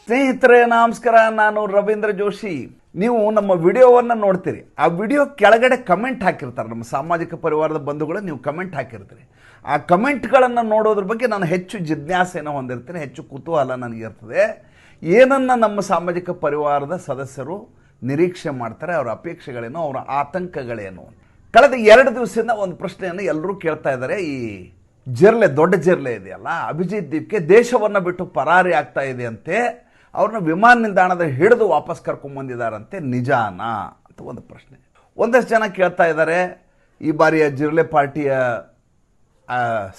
ಸ್ನೇಹಿತರೆ ನಮಸ್ಕಾರ, ನಾನು ರವೀಂದ್ರ ಜೋಶಿ. ನೀವು ನಮ್ಮ ವಿಡಿಯೋವನ್ನು ನೋಡ್ತೀರಿ, ಆ ವಿಡಿಯೋ ಕೆಳಗಡೆ ಕಮೆಂಟ್ ಹಾಕಿರ್ತಾರೆ ನಮ್ಮ ಸಾಮಾಜಿಕ ಪರಿವಾರದ ಬಂಧುಗಳು. ನೀವು ಕಮೆಂಟ್ ಹಾಕಿರ್ತೀರಿ. ಆ ಕಮೆಂಟ್ಗಳನ್ನು ನೋಡೋದ್ರ ಬಗ್ಗೆ ನಾನು ಹೆಚ್ಚು ಜಿಜ್ಞಾಸೆಯನ್ನು ಹೊಂದಿರ್ತೀನಿ, ಹೆಚ್ಚು ಕುತೂಹಲ ನನಗಿರ್ತದೆ. ಏನನ್ನು ನಮ್ಮ ಸಾಮಾಜಿಕ ಪರಿವಾರದ ಸದಸ್ಯರು ನಿರೀಕ್ಷೆ ಮಾಡ್ತಾರೆ, ಅವರ ಅಪೇಕ್ಷೆಗಳೇನು, ಅವರ ಆತಂಕಗಳೇನು. ಕಳೆದ 2 ದಿವಸದಿಂದ ಒಂದು ಪ್ರಶ್ನೆಯನ್ನು ಎಲ್ಲರೂ ಕೇಳ್ತಾ ಇದ್ದಾರೆ. ಈ ದೊಡ್ಡ ಜಿರ್ಲೆ ಇದೆಯಲ್ಲ, ಅಭಿಜಿತ್ ದೀಪ್ಗೆ ದೇಶವನ್ನು ಬಿಟ್ಟು ಪರಾರಿ ಆಗ್ತಾ ಇದೆ ಅಂತೆ. ಅವ್ರನ್ನ ವಿಮಾನ ನಿಲ್ದಾಣದ ಹಿಡಿದು ವಾಪಸ್ ಕರ್ಕೊಂಡ್ಬಂದಿದ್ದಾರಂತೆ, ನಿಜಾನಾ ಅಂತ ಒಂದು ಪ್ರಶ್ನೆ. ಒಂದಷ್ಟು ಜನ ಕೇಳ್ತಾ ಇದ್ದಾರೆ, ಈ ಬಾರಿಯ ಜಿರ್ಲೆ ಪಾರ್ಟಿಯ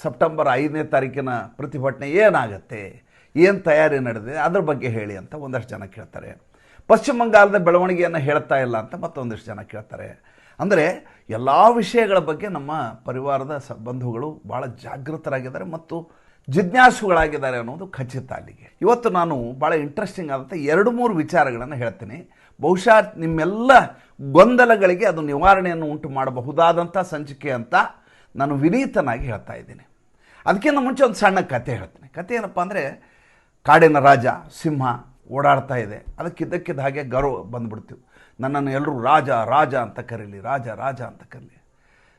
ಸೆಪ್ಟೆಂಬರ್ 5ನೇ ತಾರೀಕಿನ ಪ್ರತಿಭಟನೆ ಏನಾಗುತ್ತೆ, ಏನು ತಯಾರಿ ನಡೆದಿದೆ, ಅದ್ರ ಬಗ್ಗೆ ಹೇಳಿ ಅಂತ ಒಂದಷ್ಟು ಜನ ಕೇಳ್ತಾರೆ. ಪಶ್ಚಿಮ ಬಂಗಾಳದ ಬೆಳವಣಿಗೆಯನ್ನು ಹೇಳ್ತಾ ಇಲ್ಲ ಅಂತ ಮತ್ತೊಂದಷ್ಟು ಜನ ಕೇಳ್ತಾರೆ. ಅಂದರೆ ಎಲ್ಲ ವಿಷಯಗಳ ಬಗ್ಗೆ ನಮ್ಮ ಪರಿವಾರದ ಬಂಧುಗಳು ಭಾಳ ಜಾಗೃತರಾಗಿದ್ದಾರೆ ಮತ್ತು ಜಿಜ್ಞಾಸುಗಳಾಗಿದ್ದಾರೆ ಅನ್ನೋದು ಖಚಿತ. ಅಲ್ಲಿಗೆ ಇವತ್ತು ನಾನು ಭಾಳ ಇಂಟ್ರೆಸ್ಟಿಂಗ್ ಆದಂಥ 2-3 ವಿಚಾರಗಳನ್ನು ಹೇಳ್ತೀನಿ. ಬಹುಶಃ ನಿಮ್ಮೆಲ್ಲ ಗೊಂದಲಗಳಿಗೆ ಅದು ನಿವಾರಣೆಯನ್ನು ಉಂಟು ಮಾಡಬಹುದಾದಂಥ ಸಂಚಿಕೆ ಅಂತ ನಾನು ವಿನೀತನಾಗಿ ಹೇಳ್ತಾ ಇದ್ದೀನಿ. ಅದಕ್ಕಿಂತ ಮುಂಚೆ ಒಂದು ಸಣ್ಣ ಕತೆ ಹೇಳ್ತೀನಿ. ಕತೆ ಏನಪ್ಪ ಅಂದರೆ, ಕಾಡಿನ ರಾಜ ಸಿಂಹ ಓಡಾಡ್ತಾ ಇದೆ. ಅದಕ್ಕಿದ್ದಕ್ಕಿದ್ದ ಹಾಗೆ ಗರ್ವ ಬಂದುಬಿಡ್ತೀವಿ. ನನ್ನನ್ನು ಎಲ್ಲರೂ ರಾಜ ರಾಜ ಅಂತ ಕರೀಲಿ, ರಾಜ ರಾಜ ಅಂತ ಕರೀಲಿ.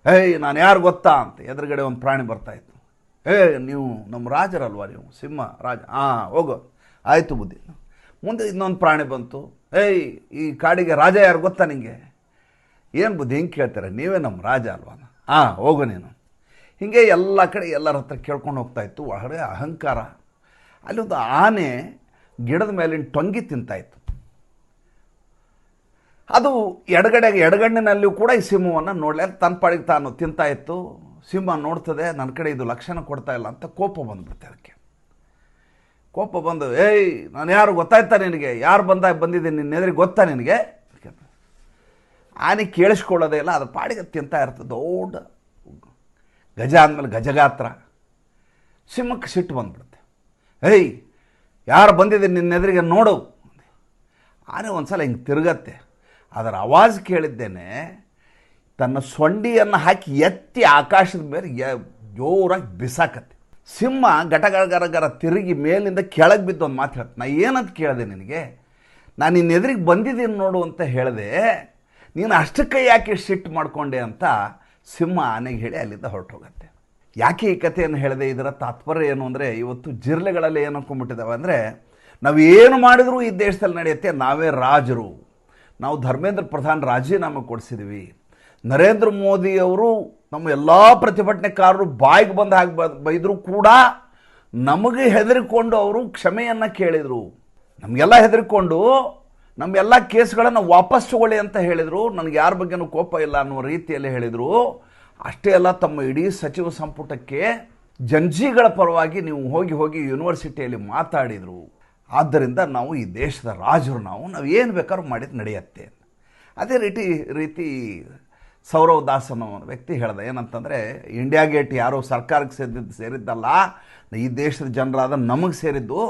ಏಯ್ ನಾನು ಯಾರು ಗೊತ್ತಾ ಅಂತ ಎದುರುಗಡೆ ಒಂದು ಪ್ರಾಣಿ ಬರ್ತಾಯಿತ್ತು. ನೀವು ನಮ್ಮ ರಾಜರಲ್ವಾ, ನೀವು ಸಿಂಹ ರಾಜ, ಹೋಗೋ ಆಯಿತು ಬುದ್ಧಿ. ಮುಂದೆ ಇನ್ನೊಂದು ಪ್ರಾಣಿ ಬಂತು. ಏಯ್ ಈ ಕಾಡಿಗೆ ರಾಜ ಯಾರು ಗೊತ್ತಾ ನಿಮಗೆ? ಏನು ಬುದ್ಧಿ ಹಿಂಗೆ ಕೇಳ್ತಾರೆ, ನೀವೇ ನಮ್ಮ ರಾಜ ಅಲ್ವಾ, ಹೋಗು ನೀನು. ಹೀಗೆ ಎಲ್ಲ ಕಡೆ ಎಲ್ಲರ ಹತ್ರ ಕೇಳ್ಕೊಂಡು ಹೋಗ್ತಾಯಿತ್ತು. ಒಳಗಡೆ ಅಹಂಕಾರ. ಅಲ್ಲಿ ಒಂದು ಆನೆ ಗಿಡದ ಮೇಲಿನ ಟೊಂಗಿ ತಿಂತಾಯಿತ್ತು. ಅದು ಎಡಗಣ್ಣಿನಲ್ಲಿಯೂ ಕೂಡ ಈ ಸಿಂಹವನ್ನು ನೋಡಲಿ, ತನ್ನ ಪಾಡಿಗೆ ತಾನು ತಿಂತಾಯಿತ್ತು. ಸಿಂಹ ನೋಡ್ತದೆ, ನನ್ನ ಕಡೆ ಇದು ಲಕ್ಷಣ ಕೊಡ್ತಾ ಇಲ್ಲ ಅಂತ ಕೋಪ ಬಂದ್ಬಿಡುತ್ತೆ. ಅದಕ್ಕೆ ಕೋಪ ಬಂದು, ಏಯ್ ನಾನು ಯಾರು ಗೊತ್ತಾಯ್ತಾ ನಿನಗೆ, ಯಾರು ಬಂದಿದ್ದೀನಿ ನಿನ್ನ ಎದುರಿಗೆ ಗೊತ್ತಾ ನಿನಗೆ? ಆನೆ ಕೇಳಿಸ್ಕೊಳ್ಳೋದೇ ಇಲ್ಲ, ಅದ್ರ ಪಾಡಿಗೆ ತಿಂತಾ ಇರ್ತದೆ. ದೊಡ್ಡ ಗಜ ಅಂದಮೇಲೆ ಗಜಗಾತ್ರ. ಸಿಂಹಕ್ಕೆ ಸಿಟ್ಟು ಬಂದ್ಬಿಡುತ್ತೆ. ಏಯ್ ಯಾರು ಬಂದಿದ್ದೀನಿ ನಿನ್ನ ಎದುರಿಗೆ ನೋಡು. ಆನೆ ಒಂದು ಸಲ ಹಿಂಗೆ ತಿರುಗತ್ತೆ. ಅದರ ಆವಾಜ್ ಕೇಳಿದ್ದೇನೆ, ತನ್ನ ಸೊಂಡಿಯನ್ನು ಹಾಕಿ ಎತ್ತಿ ಆಕಾಶದ ಮೇಲೆ ಜೋರಾಗಿ ಬಿಸಾಕತ್ತೆ. ಸಿಂಹ ಗಟಗರಗರ ತಿರುಗಿ ಮೇಲಿಂದ ಕೆಳಗೆ ಬಿದ್ದು ಒಂದು ಮಾತು ಹೇಳ್ತೆ. ನಾನು ಏನಂತ ಕೇಳಿದೆ ನಿನಗೆ, ನಾನು ನಿನ್ನ ಎದುರಿಗೆ ಬಂದಿದ್ದೀನಿ ನೋಡು ಅಂತ ಹೇಳಿದೆ, ನೀನು ಅಷ್ಟಕ್ಕೆ ಯಾಕೆ ಸಿಟ್ಟು ಮಾಡಿಕೊಂಡೆ ಅಂತ ಸಿಂಹ ಆನೆಗೆ ಹೇಳಿ ಅಲ್ಲಿಂದ ಹೊರಟೋಗತ್ತೆ. ಯಾಕೆ ಈ ಕಥೆಯನ್ನು ಹೇಳಿದೆ, ಇದರ ತಾತ್ಪರ್ಯ ಏನು ಅಂದರೆ, ಇವತ್ತು ಜಿರ್ಲೆಗಳಲ್ಲಿ ಏನು ಅನ್ಕೊಂಡ್ಬಿಟ್ಟಿದ್ದಾವೆ ಅಂದರೆ, ನಾವು ಏನು ಮಾಡಿದರೂ ಈ ದೇಶದಲ್ಲಿ ನಡೆಯುತ್ತೆ, ನಾವೇ ರಾಜರು. ನಾವು ಧರ್ಮೇಂದ್ರ ಪ್ರಧಾನ್ ರಾಜೀನಾಮೆ ಕೊಡಿಸಿದ್ವಿ. ನರೇಂದ್ರ ಮೋದಿಯವರು ನಮ್ಮ ಎಲ್ಲ ಪ್ರತಿಭಟನೆಕಾರರು ಬಾಯಿಗೆ ಬಂದು ಹಾಕಿ ಬೈದರೂ ಕೂಡ ನಮಗೆ ಹೆದರಿಕೊಂಡು ಅವರು ಕ್ಷಮೆಯನ್ನು ಕೇಳಿದರು. ನಮಗೆಲ್ಲ ಹೆದರಿಕೊಂಡು ನಮ್ಮೆಲ್ಲ ಕೇಸ್ಗಳನ್ನು ವಾಪಸ್ ತಗೊಳ್ಳಿ ಅಂತ ಹೇಳಿದರು. ನನಗೆ ಯಾರ ಬಗ್ಗೆನೂ ಕೋಪ ಇಲ್ಲ ಅನ್ನುವ ರೀತಿಯಲ್ಲಿ ಹೇಳಿದರು. ಅಷ್ಟೇ ಅಲ್ಲ, ತಮ್ಮ ಇಡೀ ಸಚಿವ ಸಂಪುಟಕ್ಕೆ ಜಂಜೀಗಳ ಪರವಾಗಿ ನೀವು ಹೋಗಿ ಯೂನಿವರ್ಸಿಟಿಯಲ್ಲಿ ಮಾತಾಡಿದರು. ಆದ್ದರಿಂದ ನಾವು ಈ ದೇಶದ ರಾಜರು, ನಾವು ಏನು ಬೇಕಾದ್ರೂ ಮಾಡಿದ್ದು ನಡೆಯುತ್ತೆ. ಅದೇ ರೀತಿ ಸೌರವ್ ದಾಸ್ ಅನ್ನೋ ವ್ಯಕ್ತಿ ಹೇಳ್ದೆ, ಏನಂತಂದರೆ, ಇಂಡಿಯಾ ಗೇಟ್ ಯಾರೋ ಸರ್ಕಾರಕ್ಕೆ ಸೇರಿದ್ದಲ್ಲ, ಈ ದೇಶದ ಜನರಾದ ನಮಗೆ ಸೇರಿದ್ದು.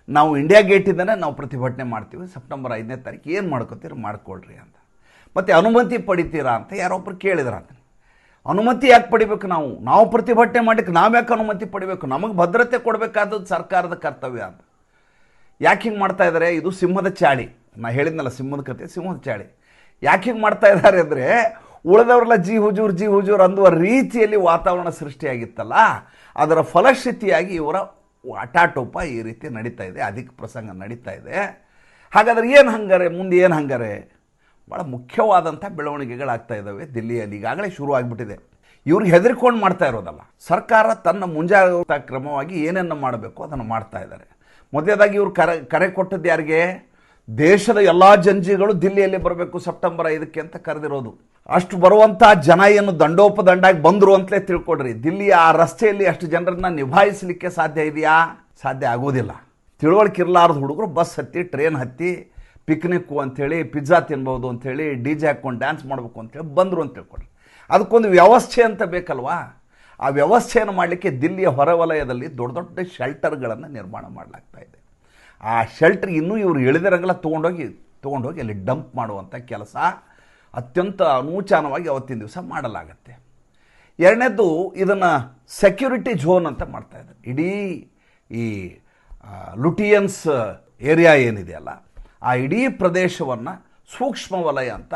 ನಾವು ಇಂಡಿಯಾ ಗೇಟಿಂದನೇ ನಾವು ಪ್ರತಿಭಟನೆ ಮಾಡ್ತೀವಿ. ಸೆಪ್ಟೆಂಬರ್ 5ನೇ ತಾರೀಕು ಏನು ಮಾಡ್ಕೋತೀರಿ ಮಾಡ್ಕೊಳ್ರಿ ಅಂತ. ಮತ್ತು ಅನುಮತಿ ಪಡಿತೀರಾ ಅಂತ ಯಾರೊಬ್ಬರು ಕೇಳಿದ್ರಂತ. ಅನುಮತಿ ಯಾಕೆ ಪಡಿಬೇಕು? ನಾವು ಪ್ರತಿಭಟನೆ ಮಾಡಲಿಕ್ಕೆ ನಾವ್ಯಾಕೆ ಅನುಮತಿ ಪಡಿಬೇಕು? ನಮಗೆ ಭದ್ರತೆ ಕೊಡಬೇಕಾದದ್ದು ಸರ್ಕಾರದ ಕರ್ತವ್ಯ ಅಂತ. ಯಾಕೆ ಹಿಂಗೆ ಮಾಡ್ತಾ ಇದ್ದಾರೆ? ಇದು ಸಿಂಹದ ಚಾಳಿ. ನಾನು ಹೇಳಿದ್ನಲ್ಲ, ಸಿಂಹದ ಕತೆ, ಸಿಂಹದ ಚಾಳಿ. ಯಾಕೆ ಹಿಂಗೆ ಮಾಡ್ತಾ ಇದ್ದಾರೆ ಅಂದರೆ, ಉಳಿದವರೆಲ್ಲ ಜಿ ಹುಜೂರ್ ಅನ್ನುವ ರೀತಿಯಲ್ಲಿ ವಾತಾವರಣ ಸೃಷ್ಟಿಯಾಗಿತ್ತಲ್ಲ, ಅದರ ಫಲಶ್ರುತಿಯಾಗಿ ಇವರ ಆಟಾಟೋಪ ಈ ರೀತಿ ನಡೀತಾ ಇದೆ, ಅಧಿಕ ಪ್ರಸಂಗ ನಡೀತಾ ಇದೆ. ಹಾಗಾದರೆ ಏನು ಹಂಗಾರೆ, ಮುಂದೆ ಏನು ಹಂಗಾರೆ? ಭಾಳ ಮುಖ್ಯವಾದಂಥ ಬೆಳವಣಿಗೆಗಳಾಗ್ತಾ ಇದ್ದಾವೆ ದಿಲ್ಲಿಯಲ್ಲಿ. ಈಗಾಗಲೇ ಶುರು ಆಗಿಬಿಟ್ಟಿದೆ. ಇವ್ರಿಗೆ ಹೆದರಿಕೊಂಡು ಮಾಡ್ತಾ ಇರೋದಲ್ಲ, ಸರ್ಕಾರ ತನ್ನ ಮುಂಜಾಗ್ರತಾ ಕ್ರಮವಾಗಿ ಏನೇನು ಮಾಡಬೇಕು ಅದನ್ನು ಮಾಡ್ತಾ ಇದ್ದಾರೆ. ಮೊದಲನೇದಾಗಿ ಇವರು ಕರೆ ಕೊಟ್ಟದ್ದು ಯಾರಿಗೆ? ದೇಶದ ಎಲ್ಲ ಜಂಜಿಗಳು ದಿಲ್ಲಿಯಲ್ಲಿ ಬರಬೇಕು ಸೆಪ್ಟೆಂಬರ್ 5ಕ್ಕೆ ಅಂತ ಕರೆದಿರೋದು. ಅಷ್ಟು ಬರುವಂಥ ಜನ ಏನು ದಂಡೋಪದಂಡಾಗಿ ಬಂದರು ಅಂತಲೇ ತಿಳ್ಕೊಡ್ರಿ. ದಿಲ್ಲಿಯ ಆ ರಸ್ತೆಯಲ್ಲಿ ಅಷ್ಟು ಜನರನ್ನ ನಿಭಾಯಿಸಲಿಕ್ಕೆ ಸಾಧ್ಯ ಇದೆಯಾ? ಸಾಧ್ಯ ಆಗೋದಿಲ್ಲ. ತಿಳುವಳಿಕೆ ಇರಲಾರ್ದು ಹುಡುಗರು ಬಸ್ ಹತ್ತಿ, ಟ್ರೈನ್ ಹತ್ತಿ, ಪಿಕ್ನಿಕ್ಕು ಅಂಥೇಳಿ, ಪಿಜ್ಜಾ ತಿನ್ಬೋದು ಅಂಥೇಳಿ, DJ ಹಾಕ್ಕೊಂಡು ಡ್ಯಾನ್ಸ್ ಮಾಡಬೇಕು ಅಂಥೇಳಿ ಬಂದರು ಅಂತ ತಿಳ್ಕೊಡ್ರಿ. ಅದಕ್ಕೊಂದು ವ್ಯವಸ್ಥೆ ಅಂತ ಬೇಕಲ್ವಾ? ಆ ವ್ಯವಸ್ಥೆಯನ್ನು ಮಾಡಲಿಕ್ಕೆ ದಿಲ್ಲಿಯ ಹೊರವಲಯದಲ್ಲಿ ದೊಡ್ಡ ದೊಡ್ಡ ಶೆಲ್ಟರ್ಗಳನ್ನು ನಿರ್ಮಾಣ ಮಾಡಲಾಗ್ತಾ ಇದೆ. ಆ ಶೆಲ್ಟರ್ ಇನ್ನೂ ಇವರು ಇಳಿದಿರಂಗೆಲ್ಲ ತೊಗೊಂಡೋಗಿ ಅಲ್ಲಿ ಡಂಪ್ ಮಾಡುವಂಥ ಕೆಲಸ ಅತ್ಯಂತ ಅನೂಚಾನವಾಗಿ ಅವತ್ತಿನ ದಿವಸ ಮಾಡಲಾಗತ್ತೆ. ಎರಡನೇದು, ಇದನ್ನು ಸೆಕ್ಯೂರಿಟಿ ಝೋನ್ ಅಂತ ಮಾಡ್ತಾಯಿದ್ದಾರೆ. ಇಡೀ ಈ ಲುಟಿಯನ್ಸ್ ಏರಿಯಾ ಏನಿದೆಯಲ್ಲ ಆ ಇಡೀ ಪ್ರದೇಶವನ್ನು ಸೂಕ್ಷ್ಮ ವಲಯ ಅಂತ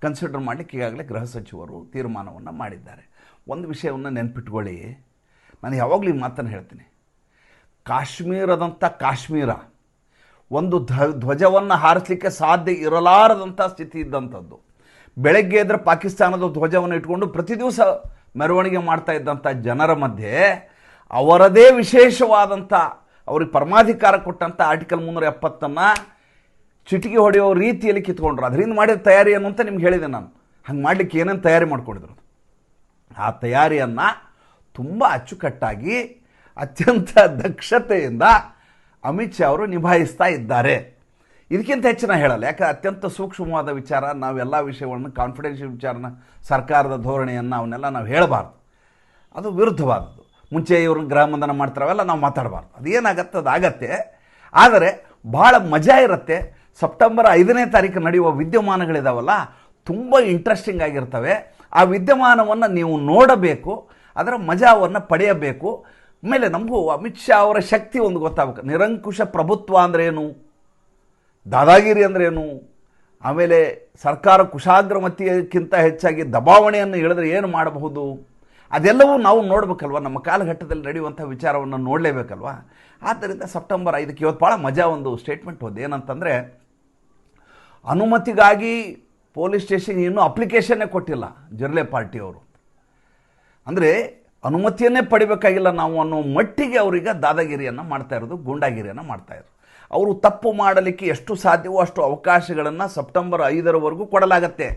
ಕನ್ಸಿಡರ್ ಮಾಡಲಿಕ್ಕೆ ಈಗಾಗಲೇ ಗೃಹ ಸಚಿವರು ತೀರ್ಮಾನವನ್ನು ಮಾಡಿದ್ದಾರೆ. ಒಂದು ವಿಷಯವನ್ನು ನೆನಪಿಟ್ಕೊಳ್ಳಿ, ನಾನು ಯಾವಾಗಲೂ ಈ ಮಾತನ್ನು ಹೇಳ್ತೀನಿ. ಕಾಶ್ಮೀರದಂಥ ಕಾಶ್ಮೀರ ಒಂದು ಧ್ವಜವನ್ನು ಹಾರಿಸಲಿಕ್ಕೆ ಸಾಧ್ಯ ಇರಲಾರದಂಥ ಸ್ಥಿತಿ ಇದ್ದಂಥದ್ದು. ಬೆಳಗ್ಗೆ ಎದ್ರೆ ಪಾಕಿಸ್ತಾನದ ಧ್ವಜವನ್ನು ಇಟ್ಕೊಂಡು ಪ್ರತಿ ದಿವಸ ಮೆರವಣಿಗೆ ಮಾಡ್ತಾ ಇದ್ದಂಥ ಜನರ ಮಧ್ಯೆ ಅವರದೇ ವಿಶೇಷವಾದಂಥ ಅವ್ರಿಗೆ ಪರಮಾಧಿಕಾರ ಕೊಟ್ಟಂಥ ಆರ್ಟಿಕಲ್ 370 ಚಿಟಿಕೆ ಹೊಡೆಯೋ ರೀತಿಯಲ್ಲಿ ಕಿತ್ಕೊಂಡ್ರು. ಅದರಿಂದ ಮಾಡಿದ ತಯಾರಿ ಏನು ಅಂತ ನಿಮ್ಗೆ ಹೇಳಿದೆ ನಾನು. ಹಂಗೆ ಮಾಡಲಿಕ್ಕೆ ಏನೇನು ತಯಾರಿ ಮಾಡ್ಕೊಂಡಿದ್ರು, ಆ ತಯಾರಿಯನ್ನು ತುಂಬ ಅಚ್ಚುಕಟ್ಟಾಗಿ ಅತ್ಯಂತ ದಕ್ಷತೆಯಿಂದ ಅಮಿತ್ ಶಾ ಅವರು ನಿಭಾಯಿಸ್ತಾ ಇದ್ದಾರೆ. ಇದಕ್ಕಿಂತ ಹೆಚ್ಚಿನ ಹೇಳಲ್ಲ, ಯಾಕಂದರೆ ಅತ್ಯಂತ ಸೂಕ್ಷ್ಮವಾದ ವಿಚಾರ. ನಾವೆಲ್ಲ ವಿಷಯಗಳನ್ನು ಕಾನ್ಫಿಡೆನ್ಷಿಯಲ್ ವಿಚಾರನ, ಸರ್ಕಾರದ ಧೋರಣೆಯನ್ನು ಅವನ್ನೆಲ್ಲ ನಾವು ಹೇಳಬಾರ್ದು, ಅದು ವಿರುದ್ಧವಾದದ್ದು. ಮುಂಚೆ ಇವ್ರನ್ನ ಗೃಹ ಬಂಧನ ಮಾಡ್ತಾರವೆಲ್ಲ ನಾವು ಮಾತಾಡಬಾರ್ದು. ಅದೇನಾಗತ್ತೆ ಅದಾಗತ್ತೆ. ಆದರೆ ಭಾಳ ಮಜಾ ಇರುತ್ತೆ. ಸೆಪ್ಟೆಂಬರ್ 5ನೇ ತಾರೀಕು ನಡೆಯುವ ವಿದ್ಯಮಾನಗಳಿದಾವಲ್ಲ, ತುಂಬ ಇಂಟ್ರೆಸ್ಟಿಂಗ್ ಆಗಿರ್ತವೆ. ಆ ವಿದ್ಯಮಾನವನ್ನು ನೀವು ನೋಡಬೇಕು, ಅದರ ಮಜಾವನ್ನು ಪಡೆಯಬೇಕು. ಆಮೇಲೆ ನಮಗೂ ಅಮಿತ್ ಶಾ ಅವರ ಶಕ್ತಿ ಒಂದು ಗೊತ್ತಾಗಬೇಕು. ನಿರಂಕುಶ ಪ್ರಭುತ್ವ ಅಂದ್ರೇನು, ದಾದಾಗಿರಿ ಅಂದ್ರೇನು, ಆಮೇಲೆ ಸರ್ಕಾರ ಕುಶಾಗ್ರಮತಿಯಕ್ಕಿಂತ ಹೆಚ್ಚಾಗಿ ದಬಾವಣೆಯನ್ನು ಇಳಿದ್ರೆ ಏನು ಮಾಡಬಹುದು, ಅದೆಲ್ಲವೂ ನಾವು ನೋಡಬೇಕಲ್ವ. ನಮ್ಮ ಕಾಲಘಟ್ಟದಲ್ಲಿ ನಡೆಯುವಂಥ ವಿಚಾರವನ್ನು ನೋಡಲೇಬೇಕಲ್ವ. ಆದ್ದರಿಂದ ಸೆಪ್ಟೆಂಬರ್ 5ಕ್ಕೆ ಇವತ್ತು ಭಾಳ ಮಜಾ ಒಂದು ಸ್ಟೇಟ್ಮೆಂಟ್ ಹೋದ. ಏನಂತಂದರೆ, ಅನುಮತಿಗಾಗಿ ಪೊಲೀಸ್ ಸ್ಟೇಷನ್ಗೆ ಇನ್ನೂ ಅಪ್ಲಿಕೇಶನ್ನೇ ಕೊಟ್ಟಿಲ್ಲ ಜಿರ್ಲೆ ಪಾರ್ಟಿಯವರು. ಅಂದರೆ ಅನುಮತಿಯನ್ನೇ ಪಡಿಬೇಕಾಗಿಲ್ಲ ನಾವು ಅನ್ನೋ ಮಟ್ಟಿಗೆ ಅವರೀಗ ದಾದಾಗಿರಿಯನ್ನು ಮಾಡ್ತಾ ಇರೋದು, ಗೂಂಡಾಗಿರಿಯನ್ನು ಮಾಡ್ತಾಯಿದ್ರು. ಅವರು ತಪ್ಪು ಮಾಡಲಿಕ್ಕೆ ಎಷ್ಟು ಸಾಧ್ಯವೋ ಅಷ್ಟು ಅವಕಾಶಗಳನ್ನು ಸೆಪ್ಟೆಂಬರ್ 5ರವರೆಗೂ ಕೊಡಲಾಗತ್ತೆ.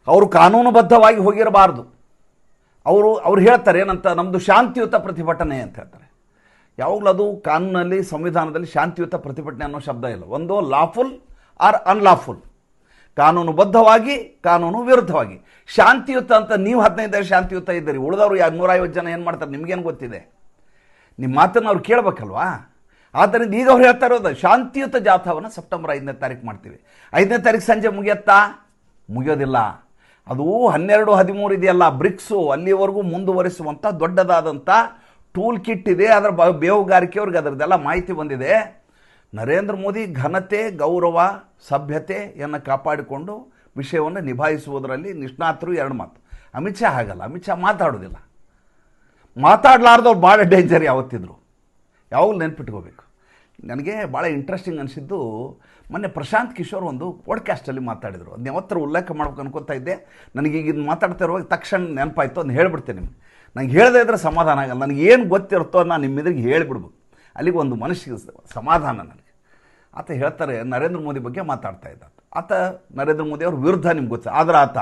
ಅವರು ಕಾನೂನುಬದ್ಧವಾಗಿ ಹೋಗಿರಬಾರ್ದು. ಅವರು ಹೇಳ್ತಾರೆ ಏನಂತ, ನಮ್ಮದು ಶಾಂತಿಯುತ ಪ್ರತಿಭಟನೆ ಅಂತ ಹೇಳ್ತಾರೆ. ಯಾವಾಗಲೂ ಅದು ಕಾನೂನಲ್ಲಿ, ಸಂವಿಧಾನದಲ್ಲಿ ಶಾಂತಿಯುತ ಪ್ರತಿಭಟನೆ ಅನ್ನೋ ಶಬ್ದ ಇಲ್ಲ. ಒಂದು ಲಾಫುಲ್ ಆರ್ ಅನ್ಲಾಫುಲ್, ಕಾನೂನುಬದ್ಧವಾಗಿ, ಕಾನೂನು ವಿರುದ್ಧವಾಗಿ. ಶಾಂತಿಯುತ ಅಂತ ನೀವು 15 ಶಾಂತಿಯುತ ಇದ್ದೀರಿ, ಉಳಿದವರು 150 ಜನ ಏನು ಮಾಡ್ತಾರೆ ನಿಮಗೇನು ಗೊತ್ತಿದೆ? ನಿಮ್ಮ ಮಾತನ್ನು ಅವ್ರು ಕೇಳಬೇಕಲ್ವಾ. ಆದ್ದರಿಂದ ಈಗ ಅವ್ರು ಹೇಳ್ತಾ ಇರೋದು ಶಾಂತಿಯುತ ಜಾಥಾವನ್ನು ಸೆಪ್ಟೆಂಬರ್ 5ನೇ ತಾರೀಕು ಮಾಡ್ತೀವಿ. 5ನೇ ತಾರೀಕು ಸಂಜೆ ಮುಗಿಯತ್ತಾ? ಮುಗಿಯೋದಿಲ್ಲ. ಅದು 12, 13 ಇದೆಯಲ್ಲ, ಬ್ರಿಕ್ಸು, ಅಲ್ಲಿವರೆಗೂ ಮುಂದುವರಿಸುವಂಥ ದೊಡ್ಡದಾದಂಥ ಟೂಲ್ ಕಿಟ್ ಇದೆ. ಅದರ ಬೇಹುಗಾರಿಕೆಯವ್ರಿಗೆ ಅದರದ್ದೆಲ್ಲ ಮಾಹಿತಿ ಬಂದಿದೆ. ನರೇಂದ್ರ ಮೋದಿ ಘನತೆ, ಗೌರವ, ಸಭ್ಯತೆಯನ್ನು ಕಾಪಾಡಿಕೊಂಡು ವಿಷಯವನ್ನು ನಿಭಾಯಿಸುವುದರಲ್ಲಿ ನಿಷ್ಣಾತರು. 2 ಮಾತು. ಅಮಿತ್ ಶಾ ಹಾಗಲ್ಲ, ಅಮಿತ್ ಶಾ ಮಾತಾಡೋದಿಲ್ಲ. ಮಾತಾಡಲಾರ್ದವ್ರು ಭಾಳ ಡೇಂಜರ್ ಯಾವತ್ತಿದ್ರು, ಯಾವಾಗಲೂ ನೆನ್ಪಿಟ್ಕೋಬೇಕು. ನನಗೆ ಭಾಳ ಇಂಟ್ರೆಸ್ಟಿಂಗ್ ಅನಿಸಿದ್ದು, ಮೊನ್ನೆ ಪ್ರಶಾಂತ್ ಕಿಶೋರ್ ಒಂದು ಪಾಡ್ಕಾಸ್ಟಲ್ಲಿ ಮಾತಾಡಿದರು. ಅದನ್ನ ಯಾವತ್ತರ ಉಲ್ಲೇಖ ಮಾಡ್ಬೇಕು ಅನ್ಕೋತಾ ಇದ್ದೆ. ನನಗೀಗ ಇದು ಮಾತಾಡ್ತಾ ಇರುವಾಗ ತಕ್ಷಣ ನೆನಪಾಯಿತು, ಅದನ್ನ ಹೇಳ್ಬಿಡ್ತೇನೆ ನಿಮ್ಗೆ. ನಂಗೆ ಹೇಳದೇ ಇದ್ರೆ ಸಮಾಧಾನ ಆಗಲ್ಲ. ನನಗೆ ಏನು ಗೊತ್ತಿರುತ್ತೋ ನಾನು ನಿಮ್ಮ ಎದುರಿಗೆ ಹೇಳಿಬಿಡ್ಬೇಕು. ಅಲ್ಲಿಗೆ ಒಂದು ಮನಸ್ಸಿಗೆ ಸಮಾಧಾನ ನನಗೆ. ಆತ ಹೇಳ್ತಾರೆ, ನರೇಂದ್ರ ಮೋದಿ ಬಗ್ಗೆ ಮಾತಾಡ್ತಾ ಇದ್ದ ಆತ. ನರೇಂದ್ರ ಮೋದಿ ಅವ್ರ ವಿರುದ್ಧ ನಿಮ್ಗೆ ಗೊತ್ತು, ಆದರೆ ಆತ